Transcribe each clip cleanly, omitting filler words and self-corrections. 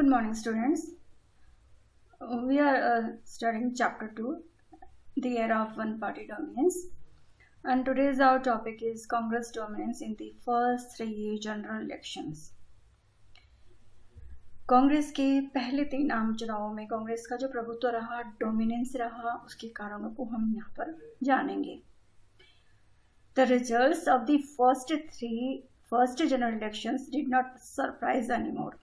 Good morning, students. We are studying chapter 2, the era of one-party dominance. And today's our topic is Congress dominance in the first 3 general elections. Congress के पहले 3 आम चुनावों में कांग्रेस का जो प्रभुत्व रहा, डोमिनेंस रहा, उसके कारणों को हम यहाँ पर जानेंगे. The results of the first general elections did not surprise anymore.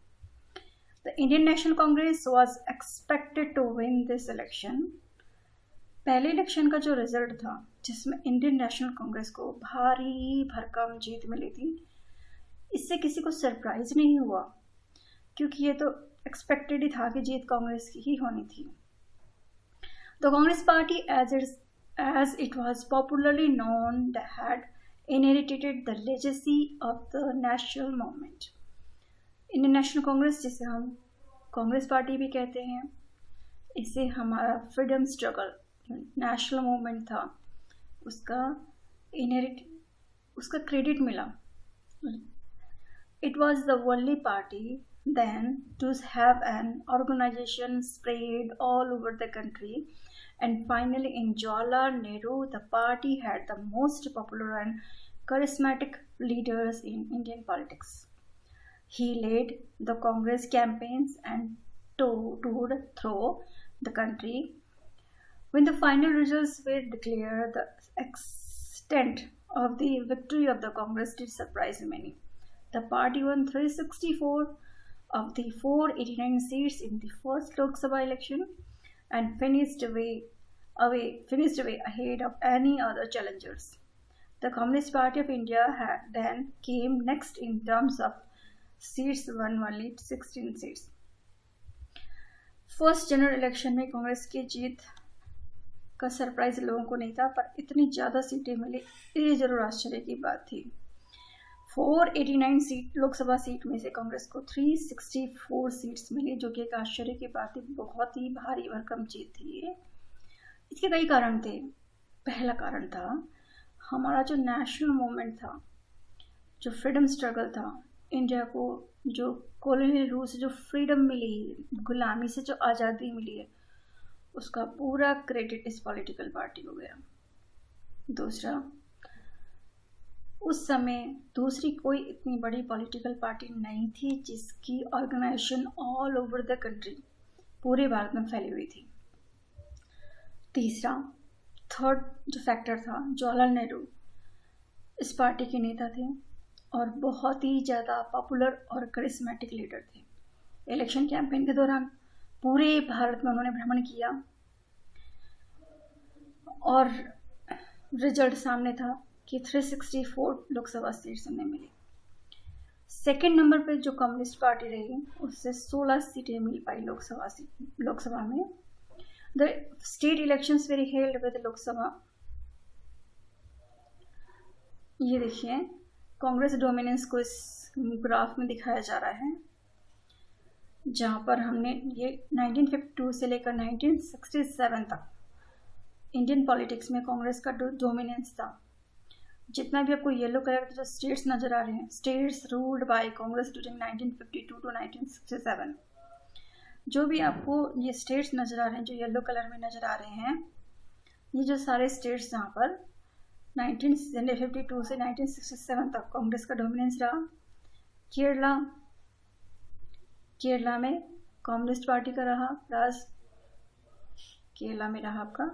The Indian National Congress was expected to win this election. पहले इलेक्शन का जो रिजल्ट था जिसमें इंडियन नेशनल कांग्रेस को भारी भरकम जीत मिली थी, इससे किसी को सरप्राइज नहीं हुआ क्योंकि ये तो एक्सपेक्टेड ही था कि जीत कांग्रेस की ही होनी थी. The Congress Party, as it was popularly known, had inherited the legacy of the national movement. Indian national Congress, जिसे हम कांग्रेस पार्टी भी कहते हैं, इसे हमारा फ्रीडम स्ट्रगल नेशनल मूवमेंट था, उसका क्रेडिट मिला. It was the only party then to have an organization spread all over the country, and finally in Jawaharlal Nehru the party had the most popular and charismatic leaders in Indian politics. He led the Congress campaigns and toured through the country. When the final results were declared, the extent of the victory of the Congress did surprise many. The party won 364 of the 489 seats in the first Lok Sabha election and finished way ahead of any other challengers. The Communist Party of India then came next in terms of seats, won only 16 seats. First general election में कांग्रेस की जीत का surprise लोगों को नहीं था, पर इतनी ज़्यादा सीटें मिली, ये जरूर आश्चर्य की बात थी. 489 सीट लोकसभा सीट में से कांग्रेस को 364 सीट्स मिली, जो कि एक आश्चर्य की बात थी. बहुत ही भारी भरकम जीत थी ये. इसके कई कारण थे. पहला कारण था हमारा जो नेशनल मूवमेंट था, जो फ्रीडम स्ट्रगल था, इंडिया को जो कॉलोनियल रूल से जो फ्रीडम मिली, गुलामी से जो आज़ादी मिली है, उसका पूरा क्रेडिट इस पॉलिटिकल पार्टी को गया. दूसरा, उस समय दूसरी कोई इतनी बड़ी पॉलिटिकल पार्टी नहीं थी जिसकी organization all over the country, पूरे भारत में फैली हुई थी. तीसरा, थर्ड जो फैक्टर था, जवाहरलाल नेहरू इस पार्टी के नेता थे और बहुत ही ज़्यादा पॉपुलर और करिस्मेटिक लीडर थे. इलेक्शन कैंपेन के दौरान पूरे भारत में उन्होंने भ्रमण किया और रिजल्ट सामने था कि 364 लोकसभा सीट्स उन्हें मिली. सेकंड नंबर पे जो कम्युनिस्ट पार्टी रही, उससे 16 सीटें मिल पाई लोकसभा में. The state elections very held with Lok Sabha. ये देखिए, कांग्रेस डोमिनेंस को इस ग्राफ में दिखाया जा रहा है, जहाँ पर हमने ये 1952 से लेकर 1967 तक इंडियन पॉलिटिक्स में कांग्रेस का डोमिनेंस था. जितना भी आपको येलो कलर के जो स्टेट्स नज़र आ रहे हैं, states ruled by Congress during 1952 to 1967. जो भी आपको ये स्टेट्स नज़र आ रहे हैं, जो येलो कलर में नज़र आ रहे हैं, ये जो सारे स्टेट्स जहाँ पर 1952 से 1967 तक कांग्रेस का डोमिनेंस रहा. केरला में कम्युनिस्ट पार्टी का रहा राज. केरला में रहा आपका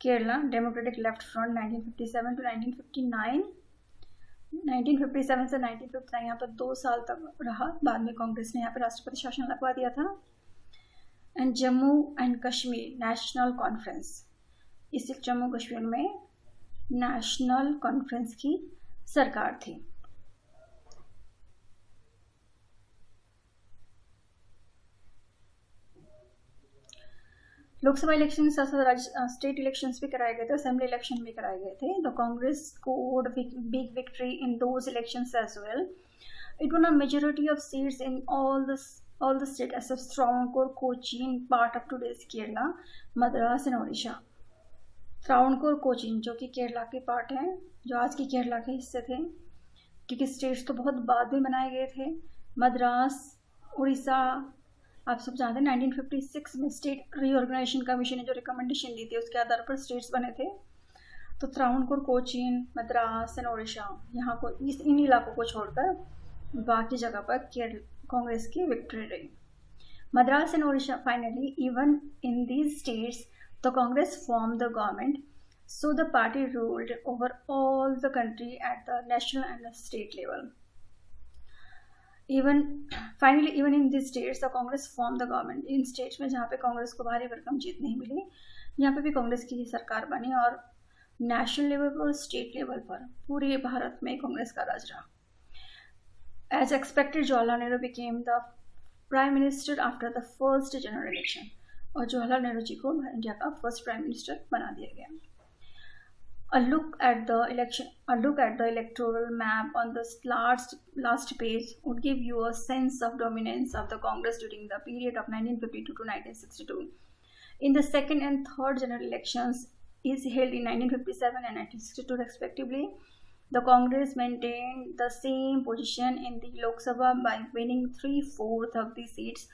Kerala democratic left front 1957 to 1959. 1957 से 1959 यहाँ पर 2 साल तक रहा. बाद में कांग्रेस ने यहाँ पर राष्ट्रपति शासन लगवा दिया था. And Jammu and Kashmir national conference, इस जम्मू कश्मीर में नेशनल कॉन्फ्रेंस की सरकार थी. लोकसभा इलेक्शन के साथ साथ स्टेट इलेक्शंस भी कराए गए थे, असेंबली इलेक्शन भी कराए गए थे. The Congress scored big victory in those elections as well. It won a majority of seats in all the state except Travancore, Cochin, part of today's Kerala, Madras and Odisha. Travancore Cochin जो कि केरला के part हैं, जो आज की केरला के हिस्से थे, क्योंकि स्टेट्स तो बहुत बाद में बनाए गए थे। मद्रास, उड़ीसा, आप सब जानते हैं 1956 में स्टेट रीऑर्गेनाइजेशन कमीशन ने जो रिकमेंडेशन दी थी उसके आधार पर स्टेट्स बने थे। तो त्रावणकोर, कोचीन, मद्रास एंड उड़ीसा, यहाँ को इन इलाकों को छोड़कर बाकी जगह पर कांग्रेस की विक्ट्री रही। Madras and Odisha finally, even in these states, the Congress formed the government, so the party ruled over all the country at the national and the state level. Finally, even in these states, the Congress formed the government. In states में जहाँ पे कांग्रेस को भारी भरकम जीत नहीं मिली, यहाँ पे भी कांग्रेस की सरकार बनी और नेशनल लेवल पर, स्टेट लेवल पर पूरे भारत में कांग्रेस का राज रहा। As expected, Jawaharlal Nehru became the prime minister after the first general election, और जवाहरलाल नेहरू जी को इंडिया का फर्स्ट प्राइम मिनिस्टर बना दिया गया। A look at the electoral map on the last page would give you a sense of dominance of the Congress during the period of 1952 to 1962. In the second and third general elections is held in 1957 and 1962 respectively, the Congress maintained the same position in the Lok Sabha by winning 3/4 of the seats.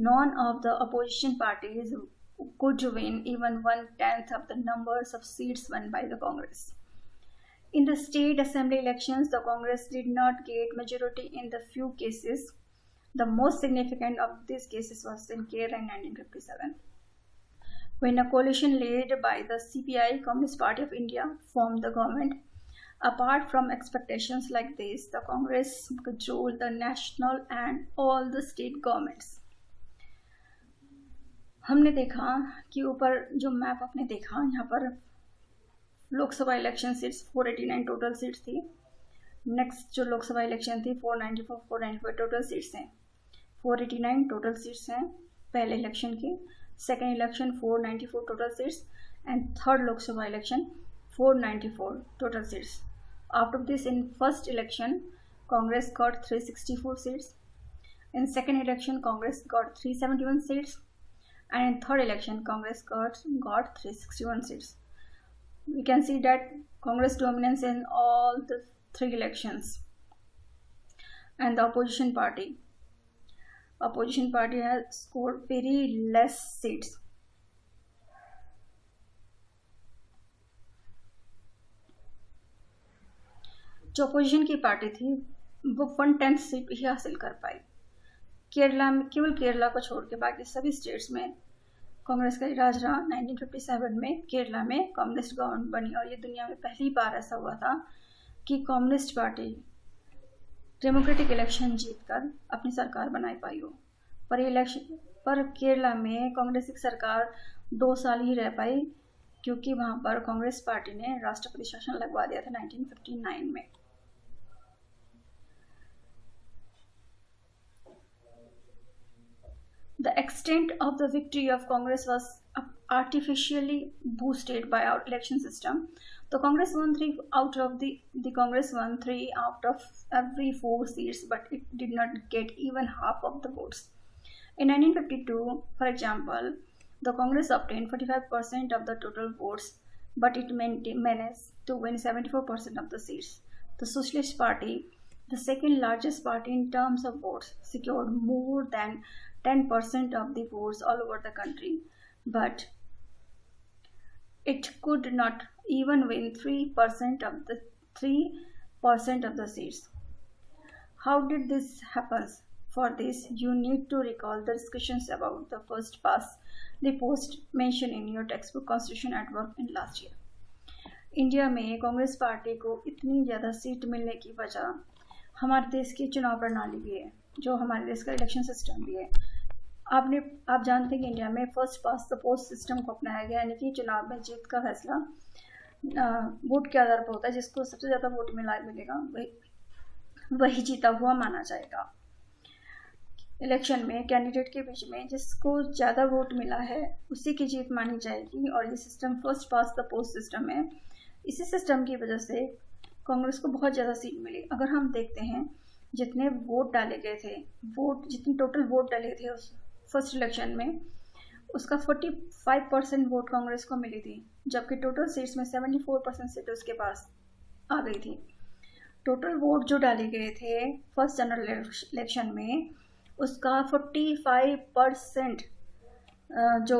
None of the opposition parties could win even 1/10 of the numbers of seats won by the Congress. In the state assembly elections, the Congress did not get majority in the few cases. The most significant of these cases was in Kerala in 1957, when a coalition led by the CPI, Communist Party of India, formed the government. Apart from expectations like this, the Congress controlled the national and all the state governments. हमने देखा कि ऊपर जो map आपने देखा, यहाँ पर Lok Sabha election seats 489 total seats थी। नेक्स्ट जो लोकसभा इलेक्शन थी 494 टोटल सीट्स हैं। 489 टोटल सीट्स हैं पहले इलेक्शन की, second election 494 total seats and third Lok Sabha election 494 total seats. After this, in first election, Congress got 364 seats. In second election, Congress got 371 seats. And in third election, Congress got 361 seats. We can see that Congress dominance in all the three elections. And the opposition party has scored very less seats. जो opposition की party थी वो 1/10 seat ही हासिल कर पाई। केरला में, केवल केरला को छोड़ के बाकी सभी स्टेट्स में कांग्रेस का राज रहा। 1957 में केरला में कम्युनिस्ट गवर्नमेंट बनी और ये दुनिया में पहली बार ऐसा हुआ था कि कम्युनिस्ट पार्टी डेमोक्रेटिक इलेक्शन जीतकर अपनी सरकार बनाई पाई हो। पर केरला में कांग्रेस की सरकार 2 साल ही रह पाई, क्योंकि वहाँ पर कांग्रेस पार्टी ने राष्ट्रपति शासन लगवा दिया था 1959 में। The extent of the victory of Congress was artificially boosted by our election system. So Congress won 3 out of the Congress won 3 out of every 4 seats, but it did not get even half of the votes. In 1952, for example, the Congress obtained 45% of the total votes, but it managed to win 74% of the seats. The Socialist Party, the second largest party in terms of votes, secured more than 10% of the votes all over the country, but it could not even win 3% of the seats. How did this happen? For this, you need to recall the discussions about the first past the post mentioned in your textbook Constitution at Work in last year. India में Congress party को इतनी ज़्यादा seat मिलने की वजह हमारे देश की चुनाव प्रणाली भी है, जो हमारे देश का इलेक्शन सिस्टम भी है। आप जानते हैं कि इंडिया में first pass the post system को अपनाया गया, यानी कि चुनाव में जीत का फैसला वोट के आधार पर होता है। जिसको सबसे ज़्यादा वोट मिलेगा वही जीता हुआ माना जाएगा। इलेक्शन में कैंडिडेट के बीच में जिसको ज़्यादा वोट मिला है उसी की जीत मानी जाएगी, और ये system first pass the post system है। इसी सिस्टम की वजह से कांग्रेस को बहुत ज़्यादा सीट मिली। अगर हम देखते हैं जितने वोट डाले गए थे, जितने टोटल वोट डाले थे उस फर्स्ट इलेक्शन में, उसका 45% वोट कांग्रेस को मिली थी, जबकि टोटल सीट्स में 74% सीट उसके पास आ गई थी। टोटल वोट जो डाले गए थे फर्स्ट जनरल इलेक्शन में, उसका 45% जो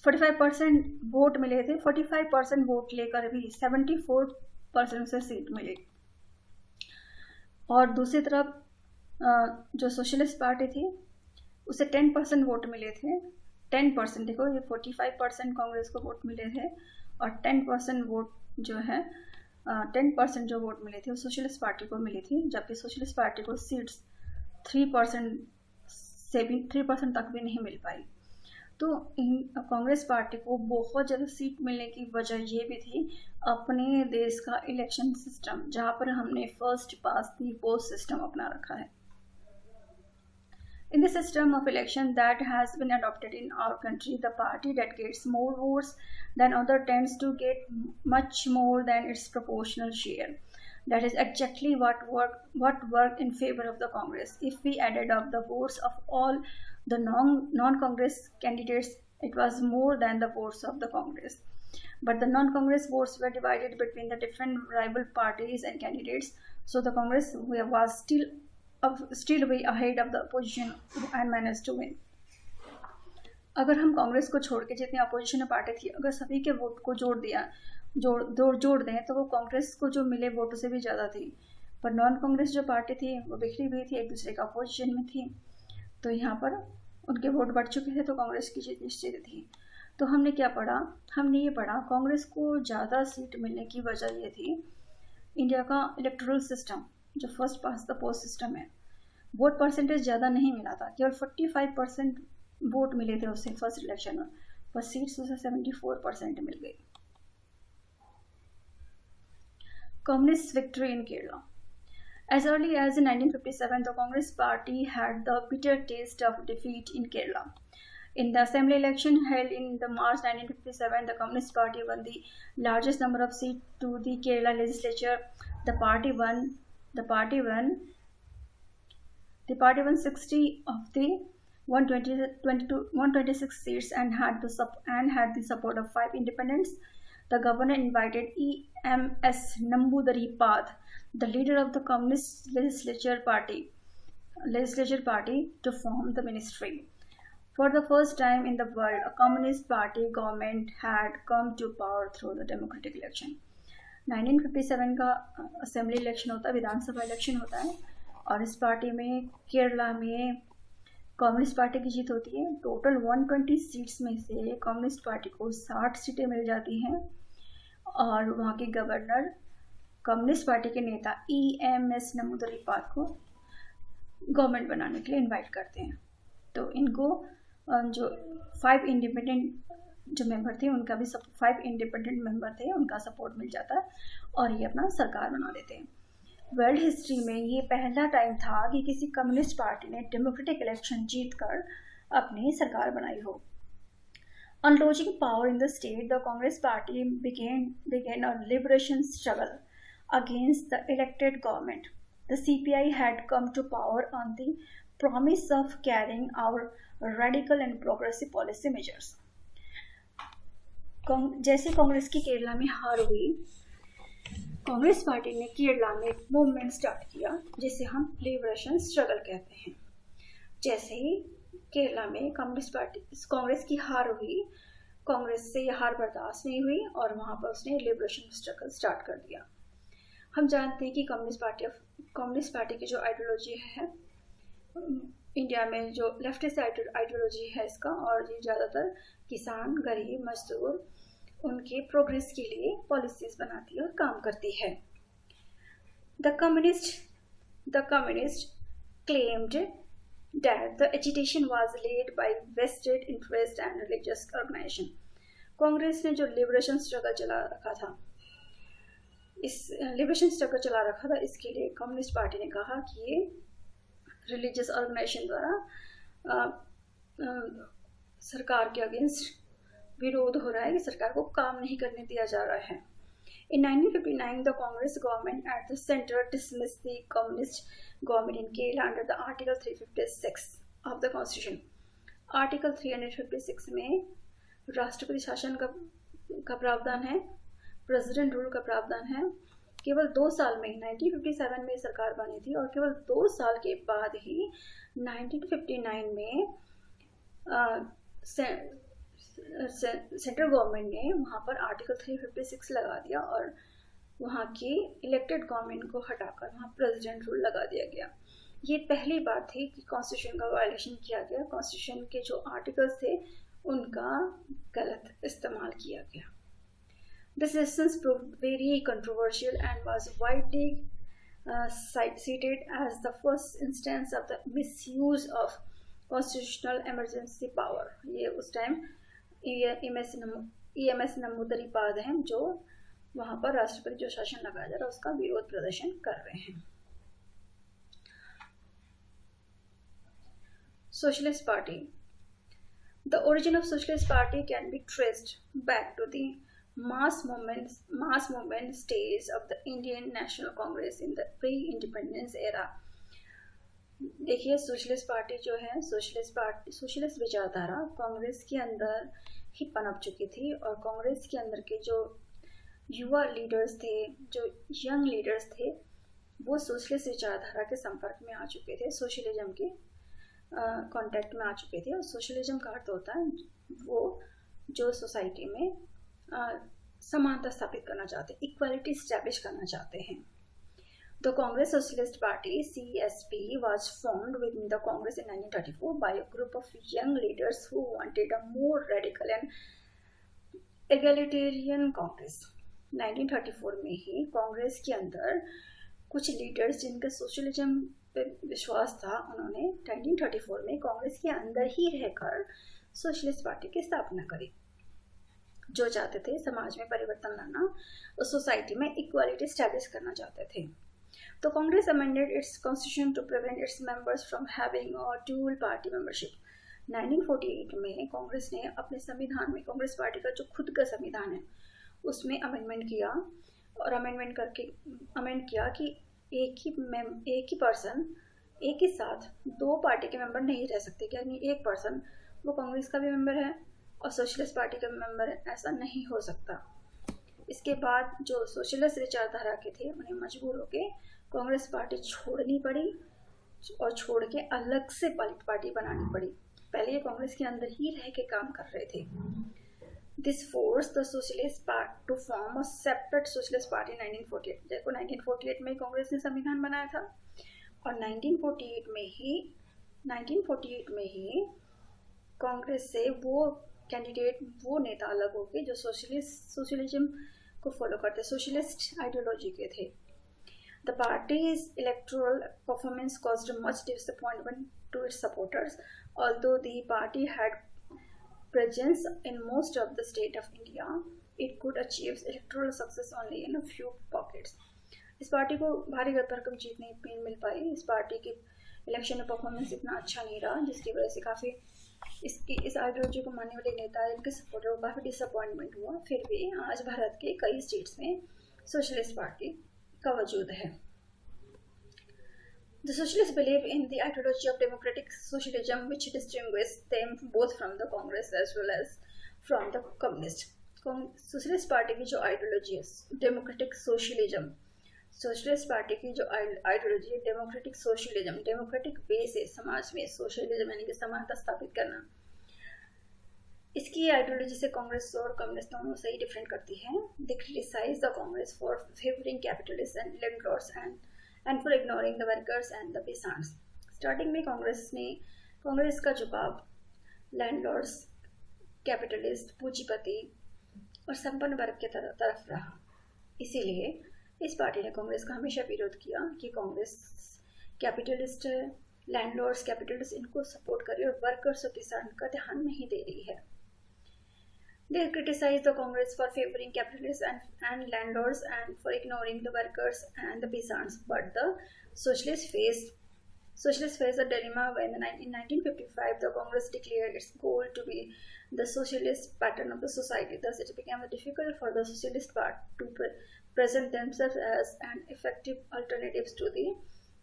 45% वोट मिले थे, 45% वोट लेकर भी 74% से सीट मिली। और दूसरी तरफ जो सोशलिस्ट पार्टी थी उसे 10% वोट मिले थे। 10%, देखो ये 45% कांग्रेस को वोट मिले थे और 10% वोट जो है 10% जो वोट मिले थे वो सोशलिस्ट पार्टी को मिली थी, जबकि सोशलिस्ट पार्टी को सीट्स 3% से भी 3% तक भी नहीं मिल पाई। तो कांग्रेस पार्टी को बहुत ज़्यादा सीट मिलने की वजह ये भी थी अपने देश का इलेक्शन सिस्टम, जहाँ पर हमने first past the post system अपना रखा है। In the system of election that has been adopted in our country, the party that gets more votes than other tends to get much more than its proportional share. That is exactly what worked in favor of the Congress. If we added up the votes of all the non-Congress candidates, it was more than the votes of the Congress. But the non-Congress votes were divided between the different rival parties and candidates, so the Congress was still way ahead of the opposition and managed to win. अगर हम कांग्रेस को छोड़ के जितनी opposition party थी, अगर सभी के वोट को जोड़ दें तो वो कांग्रेस को जो मिले वोटों से भी ज़्यादा थी। पर नॉन कांग्रेस जो पार्टी थी वो बिखरी हुई थी, एक दूसरे का अपोजिशन में थी, तो यहाँ पर उनके वोट बढ़ चुके थे, तो कांग्रेस की जीत निश्चित थी। तो हमने क्या पढ़ा? हमने ये पढ़ा कांग्रेस को ज़्यादा सीट मिलने की वजह ये थी इंडिया का इलेक्टोरल सिस्टम जो first past the post system है। वोट परसेंटेज ज़्यादा नहीं मिला था, केवल 45% वोट मिले थे उसे फर्स्ट इलेक्शन में, पर सीट्स उसे 74% मिल गई। Communist victory in Kerala. As early as in 1957, the Congress party had the bitter taste of defeat in Kerala. In the assembly election held in the March 1957, the Communist Party won the largest number of seats to the Kerala legislature. The party won 60 of the 126 seats and had the support of 5 independents. The governor invited E.M.S. Namboodiripad, the leader of the Communist legislature party, to form the ministry. For the first time in the world, a Communist Party government had come to power through the democratic election. 1957 का assembly election होता है, विधानसभा election होता है, और इस party में केरला में communist party की जीत होती है। टोटल 120 सीट्स में से कम्युनिस्ट पार्टी को 60 सीटें मिल जाती हैं और वहाँ के गवर्नर कम्युनिस्ट पार्टी के नेता E.M.S. नंबूदिरीपाद को गवर्नमेंट बनाने के लिए इनवाइट करते हैं। तो इनको जो 5 इंडिपेंडेंट जो मेंबर थे उनका भी 5 इंडिपेंडेंट मेंबर थे उनका सपोर्ट मिल जाता है और ये अपना सरकार बना देते हैं। वर्ल्ड हिस्ट्री में ये पहला टाइम था कि किसी कम्युनिस्ट पार्टी ने डेमोक्रेटिक इलेक्शन जीतकर अपनी सरकार बनाई हो। On losing power in the state, the Congress Party began a liberation struggle against the elected government. The CPI had come to power on the promise of carrying out radical and progressive policy measures. जैसे कांग्रेस की केरला में हार हुई, Congress party ने केरला में एक movement start किया जिसे हम लिबरेशन स्ट्रगल कहते हैं। जैसे ही केरला में कांग्रेस की हार हुई, कांग्रेस से यह हार बर्दाश्त नहीं हुई और वहाँ पर उसने लिबरेशन स्ट्रगल स्टार्ट कर दिया। हम जानते हैं कि कम्युनिस्ट पार्टी की जो आइडियोलॉजी है इंडिया में, जो लेफ्टिस्ट आइडियोलॉजी है इसका, और ये ज़्यादातर किसान, गरीब, मजदूर उनके प्रोग्रेस के लिए पॉलिसीज बनाती है और काम करती है। The communist claimed that the agitation was led by vested interest and religious organization. Congress ने जो लिबरेशन स्ट्रगल चला रखा था, इसके लिए कम्युनिस्ट पार्टी ने कहा कि ये रिलीजियस ऑर्गेनाइजेशन द्वारा सरकार के अगेंस्ट विरोध हो रहा है, कि सरकार को काम नहीं करने दिया जा रहा है। In 1959, the Congress government at the center dismissed the communist government in Kerala under the Article 356 of the Constitution. Article 356 में राष्ट्रपति शासन का प्रावधान है, प्रेसिडेंट रूल का प्रावधान है। केवल 2 साल में 1957 में सरकार बनी थी और केवल 2 साल के बाद ही 1959 में सेंट्रल गवर्नमेंट ने वहाँ पर आर्टिकल 356 लगा दिया और वहाँ की इलेक्टेड गवर्नमेंट को हटाकर वहाँ प्रेसिडेंट रूल लगा दिया गया। ये पहली बार थी कि कॉन्स्टिट्यूशन का वायलेशन किया गया, कॉन्स्टिट्यूशन के जो आर्टिकल्स थे उनका गलत इस्तेमाल किया गया। This instance proved very controversial and was widely cited as the first instance of the misuse of constitutional emergency power. ये उस टाइम EMS नमूदरी पद हैं जो वहाँ पर राष्ट्रपति जो शासन लगाया जा रहा है उसका विरोध प्रदर्शन कर रहे हैं। Socialist Party. The origin of Socialist Party can be traced back to the mass movement stage of the Indian National Congress in the pre-independence era. देखिए, सोशलिस्ट पार्टी जो है, सोशलिस्ट विचारधारा कांग्रेस के अंदर ही पनप चुकी थी और कांग्रेस के अंदर के जो युवा लीडर्स थे, जो यंग लीडर्स थे, वो सोशलिस्ट विचारधारा के संपर्क में आ चुके थे, सोशलिज्म के कॉन्टेक्ट में आ चुके थे। और सोशलिज्म का अर्थ होता है वो जो सोसाइटी में समानता स्थापित करना चाहते हैं, इक्वालिटी स्टैब्लिश करना चाहते हैं। The Congress socialist party CSP was formed within the Congress in 1934 by a group of young leaders who wanted a more radical and egalitarian Congress. 1934 में ही कांग्रेस के अंदर कुछ लीडर्स जिनका सोशलिज्म पे विश्वास था, उन्होंने 1934 में कांग्रेस के अंदर ही रहकर सोशलिस्ट पार्टी की स्थापना करी, जो चाहते थे समाज में परिवर्तन लाना और सोसाइटी में इक्वालिटी स्टैब्लिश करना चाहते थे। तो Congress amended its constitution to prevent its members from having a dual party membership. 1948 में कांग्रेस ने अपने संविधान में, कांग्रेस पार्टी का जो खुद का संविधान है उसमें अमेंडमेंट किया और अमेंड किया कि एक ही पर्सन एक ही साथ 2 पार्टी के मेंबर नहीं रह सकते। यानी एक पर्सन वो कांग्रेस का भी मेंबर है और सोशलिस्ट पार्टी का मेंबर है, ऐसा नहीं हो सकता। इसके बाद जो सोशलिस्ट विचारधारा के थे उन्हें मजबूर होकर कांग्रेस पार्टी छोड़नी पड़ी और छोड़ के अलग से पार्टी बनानी पड़ी। पहले ये कांग्रेस के अंदर ही रह के काम कर रहे थे। This force the socialist party to form a separate socialist party 1948। देखो 1948 में कांग्रेस ने संविधान बनाया था और 1948 में ही कांग्रेस से वो कैंडिडेट, वो नेता अलग हो गए जो सोशलिज्म को फॉलो करते, सोशलिस्ट आइडियोलॉजी के थे। The party's electoral performance caused much disappointment to its supporters, although the party had presence in most of the state of India, it could achieve electoral success only in a few pockets. इस party को भारी भरकम जीत नहीं मिल पाई। इस party की election में performance इतना अच्छा नहीं रहा, जिसकी वजह से काफ़ी इस आइडियोलॉजी को मानने वाले नेता, इनके सपोर्टर को काफ़ी डिसअपॉइंटमेंट हुआ। फिर भी आज भारत के कई स्टेट्स में सोशलिस्ट पार्टी का वजूद है। The socialists believe in the ideology of democratic socialism, which distinguishes them both from the Congress as well as from the communist. Socialist party की जो आइडियोलॉजी है डेमोक्रेटिक सोशलिज्म, सोशलिस्ट पार्टी की जो ideology है democratic socialism, democratic वे से समाज में socialism यानी कि समानता स्थापित करना, इसकी आइडियोलॉजी से कांग्रेस और कम्युनिस्ट दोनों से ही डिफरेंट करती है। They criticize the Congress for favouring capitalist and landlords and for ignoring the workers and the peasants. Starting में कांग्रेस का झुकाव लैंडलॉर्ड्स, कैपिटलिस्ट, पूंजीपति और संपन्न वर्ग के तरफ रहा। इसीलिए इस पार्टी ने कांग्रेस का हमेशा विरोध किया कि कांग्रेस कैपिटलिस्ट, लैंडलॉर्ड्स, कैपिटलिस्ट इनको सपोर्ट कर रही है और वर्कर्स और किसान का ध्यान नहीं दे रही है। They criticized the Congress for favoring capitalists and landlords and for ignoring the workers and the peasants. But the socialists faced a dilemma when in 1955 the Congress declared its goal to be the socialist pattern of the society. Thus, it became difficult for the socialist party to present themselves as an effective alternatives to the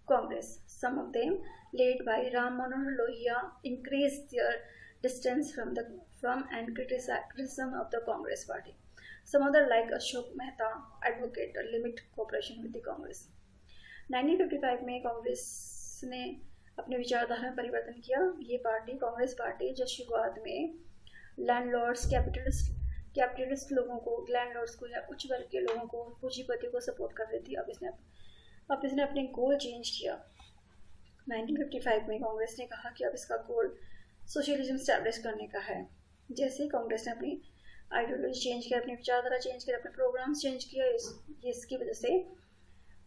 Congress. Some of them, led by Ram Manohar Lohia, increased their distance from and criticism of the Congress party. Some other like Ashok Mehta advocate a limit cooperation with the Congress. 1955 में कांग्रेस ने अपने विचारधारा में परिवर्तन किया। ये party Congress party जो शुरुआत में लैंडलॉर्ड्स कैपिटलिस्ट लोगों को, लैंडलॉर्ड्स को या उच्च वर्ग के लोगों को, पूंजीपतियों को सपोर्ट कर रही थी, अब इसने अपने गोल चेंज किया। 1955 में कांग्रेस ने कहा कि अब इसका गोल सोशलिज्म स्टैब्लिश करने का है। जैसे ही कांग्रेस ने अपनी आइडियोलॉजी चेंज किया, अपनी विचारधारा चेंज किया, अपने प्रोग्राम्स चेंज किया, इसकी वजह से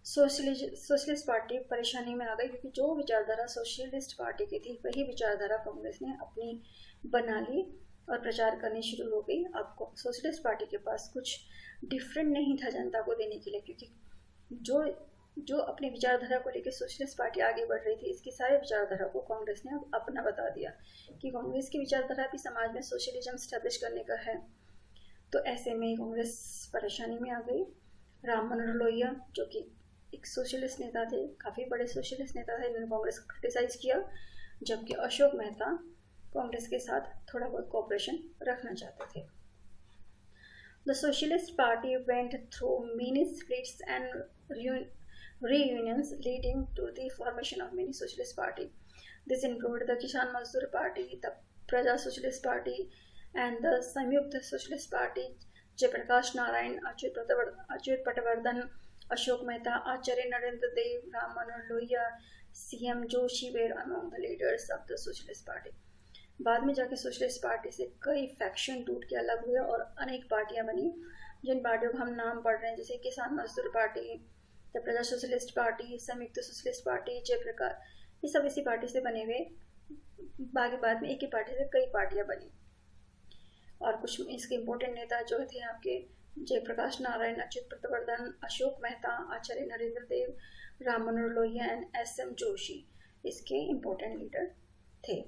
सोशलिस्ट पार्टी परेशानी में आ गई, क्योंकि जो विचारधारा सोशलिस्ट पार्टी की थी वही विचारधारा कांग्रेस ने अपनी बना ली और प्रचार करनी शुरू हो गई। अब सोशलिस्ट पार्टी के पास कुछ डिफरेंट नहीं था जनता को देने के लिए, क्योंकि जो अपनी विचारधारा को लेकर सोशलिस्ट पार्टी आगे बढ़ रही थी, इसकी सारी विचारधारा को कांग्रेस ने अब अपना बता दिया कि कांग्रेस की विचारधारा भी समाज में सोशलिज्म स्टैब्लिश करने का है। तो ऐसे में कांग्रेस परेशानी में आ गई। राम मनोहर लोहिया जो कि एक सोशलिस्ट नेता थे, काफ़ी बड़े सोशलिस्ट नेता थे, इन्होंने कांग्रेस को क्रिटिसाइज किया, जबकि अशोक मेहता कांग्रेस के साथ थोड़ा बहुत कोऑपरेशन रखना चाहते थे। The Socialist Party went through many splits and reunions, leading to the formation of many socialist parties. This included the Kisan Mazdoor Party, the Praja Socialist Party, and the Samyukta Socialist Party. Jayaprakash Narayan, Achyut Patwardhan, Ashok Mehta, Acharya Narendra Dev, Ram Manohar Lohia, CM Joshi were among the leaders of the Socialist Party. बाद में जाके socialist party से कई faction टूट के अलग हुए और अनेक पार्टियां बनी, जिन पार्टियों का हम नाम पढ़ रहे हैं, जैसे किसान मजदूर पार्टी, द प्रजा सोशलिस्ट पार्टी, संयुक्त सोशलिस्ट पार्टी, जयप्रकाश, ये सब इसी पार्टी से बने हुए, बाकी बाद में एक ही पार्टी से कई पार्टियां बनी। और कुछ इसके इम्पोर्टेंट नेता जो थे आपके जयप्रकाश नारायण, अच्युत पटवर्धन, अशोक मेहता, आचार्य नरेंद्र देव, राम मनोहर लोहिया एंड SM जोशी इसके इम्पोर्टेंट लीडर थे।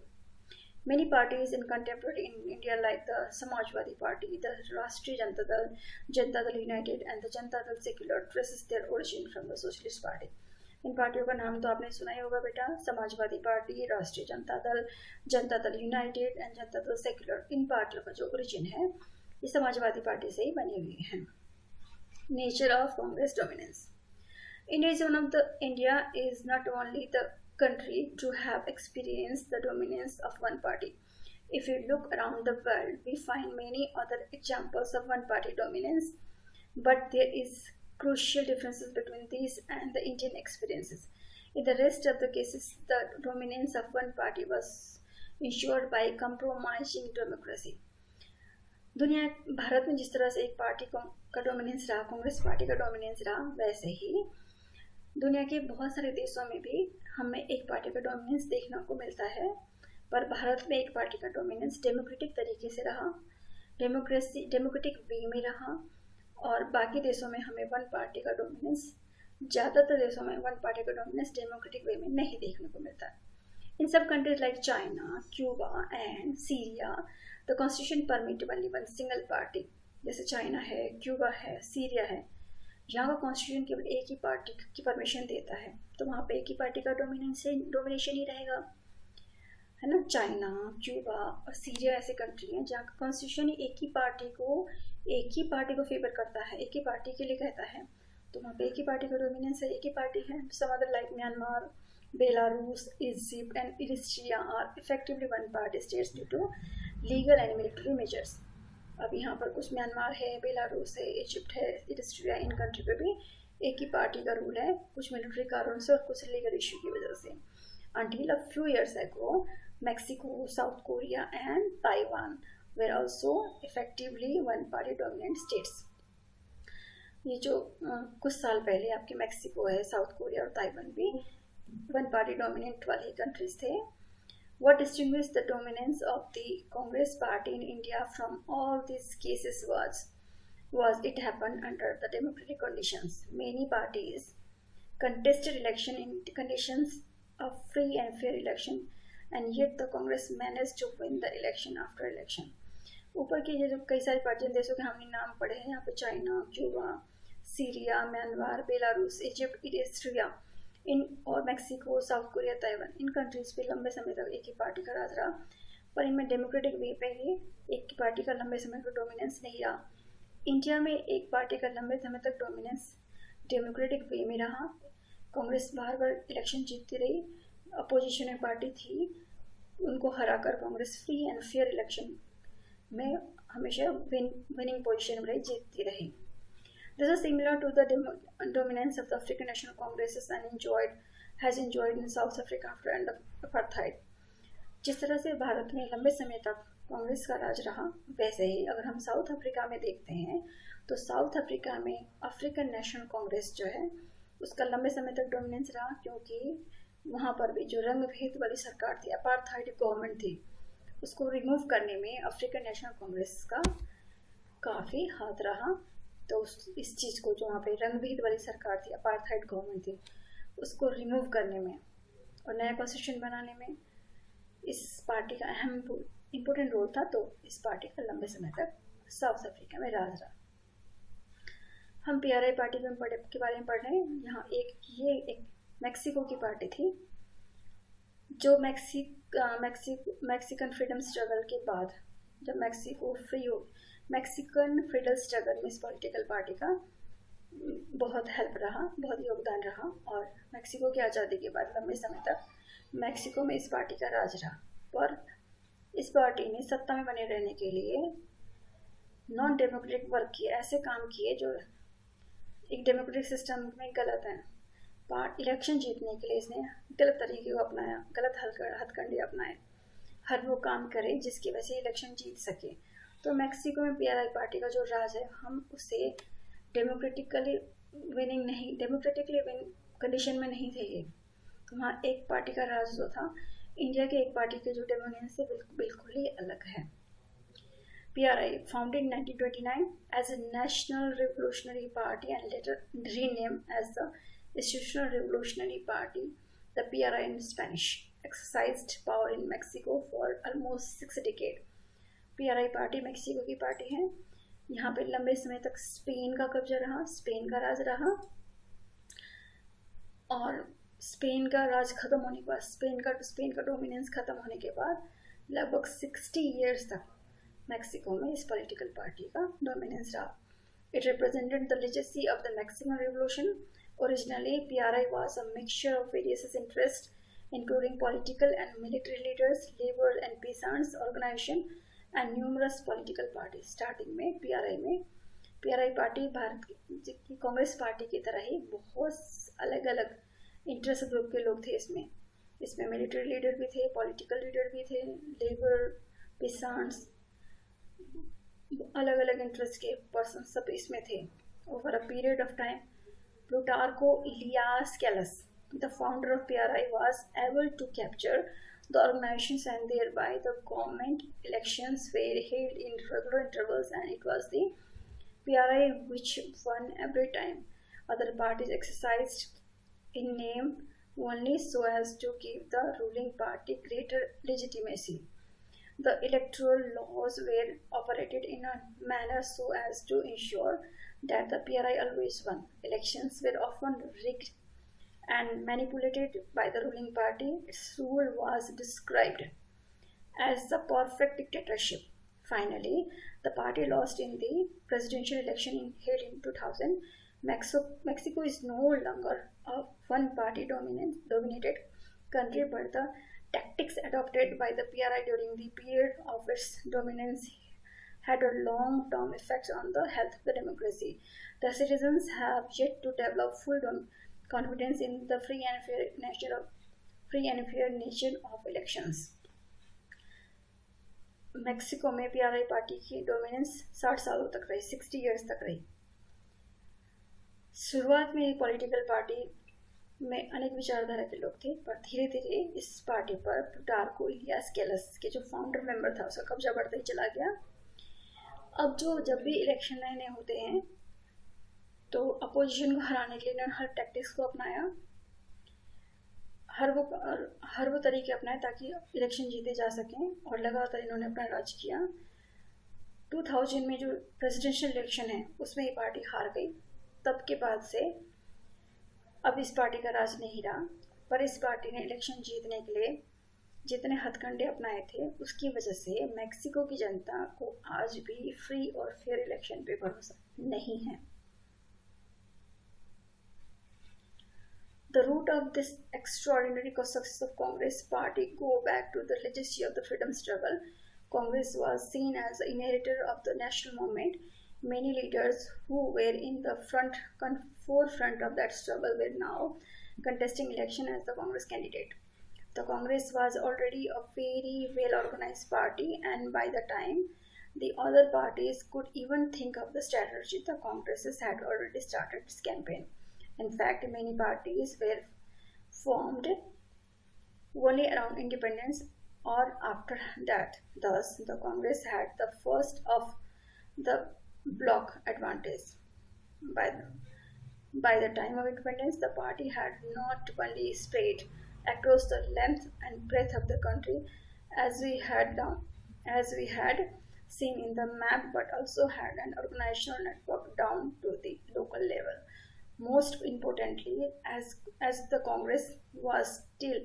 Many parties in contemporary India like the Samajwadi Party, the Rashtriya Janata Dal United and the Janata Dal Secular traces their origin from the Socialist Party. इन पार्टियों का नाम तो आपने सुना ही होगा बेटा, समाजवादी पार्टी, राष्ट्रीय Janata Dal United and Janata Dal secular. इन पार्टियों का जो ओरिजिन है ये समाजवादी पार्टी से ही बनी हुई है। Nature of Congress dominance. India is not only the country to have experienced the dominance of one party. If you look around the world, we find many other examples of one-party dominance, but there is crucial differences between these and the Indian experiences. In the rest of the cases, the dominance of one party was ensured by compromising democracy. Bharat में जिस तरह से एक party का dominance रहा, Congress party का dominance रहा, वैसे ही दुनिया के बहुत सारे देशों में भी हमें एक पार्टी का डोमिनेंस देखने को मिलता है, पर भारत में एक पार्टी का डोमिनेंस डेमोक्रेटिक तरीके से रहा, डेमोक्रेटिक वे में रहा, और बाकी देशों में हमें वन पार्टी का डोमिनेंस, ज़्यादातर देशों में वन पार्टी का डोमिनेंस डेमोक्रेटिक वे में नहीं देखने को मिलता है। इन सब countries like China, Cuba and Syria the constitution permit only one single party. जैसे चाइना है, क्यूबा है, सीरिया है, यहाँ का कॉन्स्टिट्यूशन केवल एक ही पार्टी की परमिशन देता है, तो वहाँ पे एक ही पार्टी का डोमिनेशन ही रहेगा, है ना। चाइना, क्यूबा और सीरिया ऐसे कंट्री हैं जहाँ का कॉन्स्टिट्यूशन एक ही पार्टी को फेवर करता है, एक ही पार्टी के लिए कहता है, तो वहाँ पे एक ही पार्टी का डोमिनेंस है, एक ही पार्टी है। Some other like Myanmar, Belarus, Egypt and Eritrea are effectively one party states due to legal and military measures. अब यहाँ पर कुछ म्यांमार है, बेलारूस है, इजिप्ट है, इरिट्रिया, इन कंट्री पे भी एक ही पार्टी का रूल है, कुछ मिलिट्री कारणों से और कुछ लीगल इश्यू की वजह से। Until a few years ago, Mexico, South Korea and Taiwan were also effectively one-party dominant states. ये जो कुछ साल पहले आपके मैक्सिको है, साउथ कोरिया और ताइवान भी वन पार्टी डोमिनेंट वाली कंट्रीज थे। What distinguished the dominance of the Congress Party in India from all these cases was it happened under the democratic conditions. Many parties contested election in conditions of free and fair election, and yet the Congress managed to win the election after election. ऊपर के ये जो कई सारी पार्टियां देशों के हमने नाम पढ़े हैं, यहाँ पे China, Cuba, Syria, Myanmar, Belarus, Egypt, Eritrea इन और Mexico, South Korea, Taiwan, in countries पे लंबे समय तक एक ही पार्टी का राज रहा, पर इनमें डेमोक्रेटिक वे पे ही एक पार्टी का लंबे समय तक डोमिनेंस नहीं रहा। इंडिया में एक पार्टी का लंबे समय तक डोमिनेंस डेमोक्रेटिक वे में रहा। कांग्रेस बार बार इलेक्शन जीतती रही, अपोजिशन में पार्टी थी, उनको हराकर Congress free and fair election में हमेशा विनिंग पोजीशन में रही, जीतती रही। This is similar to the dominance of the African National Congresses and has enjoyed in South Africa after end of apartheid. जिस तरह से भारत में लंबे समय तक कांग्रेस का राज रहा, वैसे ही अगर हम साउथ अफ्रीका में देखते हैं तो साउथ अफ्रीका में अफ्रीकन नेशनल कांग्रेस जो है उसका लंबे समय तक डोमिनेंस रहा, क्योंकि वहाँ पर भी जो रंग भेद वाली सरकार थी, अपार्थाइड गवर्नमेंट थी, उसको रिमूव करने में अफ्रीकन नेशनल कांग्रेस का काफ़ी हाथ रहा। तो इस चीज़ को, जो वहाँ पे रंग भेद वाली सरकार थी, अपार्थाइड गवर्नमेंट थी, उसको रिमूव करने में और नया कॉन्स्टिट्यूशन बनाने में इस पार्टी का अहम इम्पोर्टेंट रोल था। तो इस पार्टी का लंबे समय तक साउथ अफ्रीका में राज रहा। हम PRI पार्टी के बारे में पढ़ रहे हैं। यहाँ एक मैक्सिको की पार्टी थी, जो मैक्सिकन फ्रीडम स्ट्रगल के बाद, जब मैक्सिको फ्री हो, मैक्सिकन फ्रीडम स्ट्रगल में इस पॉलिटिकल पार्टी का बहुत हेल्प रहा, बहुत योगदान रहा, और मैक्सिको की आज़ादी के बाद लंबे समय तक मैक्सिको में इस पार्टी का राज रहा। पर इस पार्टी ने सत्ता में बने रहने के लिए नॉन डेमोक्रेटिक वर्क किए, ऐसे काम किए जो एक डेमोक्रेटिक सिस्टम में गलत हैं। इलेक्शन जीतने के लिए इसने गलत तरीके को अपनाया, गलत हथकंडे अपनाए, हर वो काम करे जिसकी वजह से इलेक्शन जीत सके। तो मैक्सिको में PRI पार्टी का जो राज है, हम उसे डेमोक्रेटिकली विन कंडीशन में नहीं थे ये। तो वहाँ एक पार्टी का राज जो था, इंडिया के एक पार्टी के जो डोमिनेंस से बिल्कुल ही अलग है। PRI founded in 1929 as a National Revolutionary Party and later renamed as the Institutional Revolutionary Party. The PRI in Spanish exercised power in Mexico for almost 6 decades. PRI party Mexico की party है। यहाँ पे लंबे समय तक Spain का कब्जा रहा, स्पेन का राज रहा, और स्पेन का राज खत्म होने के बाद, स्पेन का डोमिनेंस खत्म होने के बाद लगभग 60 years तक मैक्सिको में इस पॉलिटिकल पार्टी का डोमिनेंस रहा। It represented the legacy of the Mexican Revolution. Originally, PRI was a mixture of various interests, including political and military leaders, labor and peasants organization, and numerous political parties. Starting में PRI party Bharat की Congress party की तरह ही बहुत अलग अलग interest group के लोग थे। इसमें मिलिट्री लीडर भी थे, पॉलिटिकल लीडर भी थे, लेबर, पिसान्स, अलग अलग इंटरेस्ट के पर्सन सब इसमें थे। Over a period of time, Plutarco Elias Callas, the founder of PRI, was able to capture the organizations, and thereby the government elections were held in regular intervals, and it was the PRI which won every time. Other parties exercised in name only so as to give the ruling party greater legitimacy. The electoral laws were operated in a manner so as to ensure that the PRI always won. Elections were often rigged and manipulated by the ruling party. Its rule was described as the perfect dictatorship. Finally, the party lost in the presidential election held in 2000. Mexico is no longer a one-party dominated country, but the tactics adopted by the PRI during the period of its dominance had a long-term effect on the health of the democracy. The citizens have yet to develop full confidence in the free and fair nature of elections. Mexico में PRI party की dominance 60 सालों तक रही, 60 years तक रही। शुरुआत में political party में अनेक विचारधारा के लोग थे, पर धीरे धीरे इस पार्टी पर प्लूटार्को इलियास कैलस के जो फाउंडर मेंबर था, उसका कब्जा बढ़ता ही चला गया। अब जब भी इलेक्शन नए होते हैं तो अपोजिशन को हराने के लिए इन्होंने हर टैक्टिक्स को अपनाया, हर वो तरीके अपनाए ताकि इलेक्शन जीते जा सकें, और लगातार इन्होंने अपना राज किया। 2000 में जो प्रेसिडेंशियल इलेक्शन है उसमें ये पार्टी हार गई। तब के बाद से अब इस पार्टी का राज नहीं रहा, पर इस पार्टी ने इलेक्शन जीतने के लिए जितने हथकंडे अपनाए थे उसकी वजह से मेक्सिको की जनता को आज भी फ्री और फेयर इलेक्शन पे भरोसा नहीं है। The root of this extraordinary success of Congress party go back to the legacy of the freedom struggle. Congress was seen as the inheritor of the national movement. Many leaders who were in the forefront of that struggle were now contesting election as the Congress candidate. The Congress was already a very well organized party, and by the time the other parties could even think of the strategy, the Congresses had already started its campaign. In fact, many parties were formed only around independence or after that. Thus, the Congress had the first of the bloc advantage. By the time of independence, the party had not only spread across the length and breadth of the country as we had seen in the map, but also had an organizational network down to the local level. Most importantly, as the Congress was till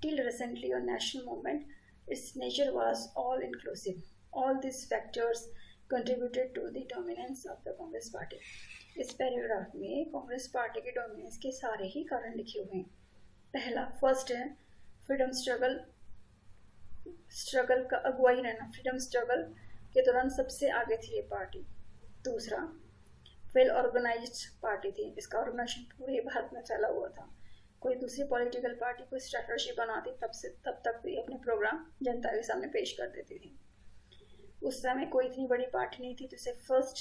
recently a national movement, its nature was all inclusive. All these factors contributed to the dominance of the Congress party. इस paragraph में Congress party के dominance के सारे ही कारण लिखे हुए हैं। पहला फर्स्ट है फ्रीडम स्ट्रगल का अगुवाई रहना। फ्रीडम स्ट्रगल के दौरान सबसे आगे थी ये पार्टी। दूसरा, वेल ऑर्गेनाइज्ड पार्टी थी, इसका ऑर्गेनाइजेशन पूरे भारत में फैला हुआ था। कोई दूसरी पॉलिटिकल पार्टी कोई स्ट्रैटेजी बनाती तब तक भी अपने प्रोग्राम जनता के सामने पेश कर देती थी। उस समय कोई इतनी बड़ी पार्टी नहीं थी, तो इसे फर्स्ट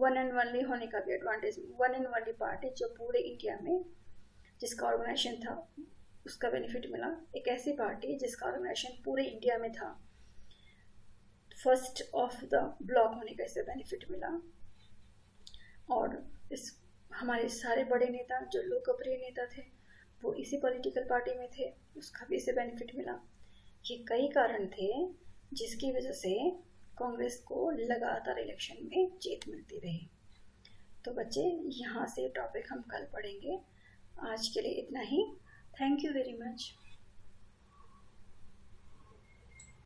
वन एंड ओनली होने का भी advantage. One and only party जो पूरे इंडिया में जिसका ऑर्गेनाइजेशन था उसका बेनिफिट मिला। एक ऐसी पार्टी जिसका ऑर्गेनाइजेशन पूरे इंडिया में था, फर्स्ट ऑफ द ब्लॉक होने का इसे बेनिफिट मिला। और इस हमारे सारे बड़े नेता जो लोकप्रिय नेता थे वो इसी पॉलिटिकल पार्टी में थे, उसका भी इसे बेनिफिट मिला। ये कई कारण थे जिसकी वजह से कांग्रेस को लगातार इलेक्शन में जीत मिलती रही। तो बच्चे, यहाँ से टॉपिक हम कल पढ़ेंगे। आज के लिए इतना ही। Thank you very much.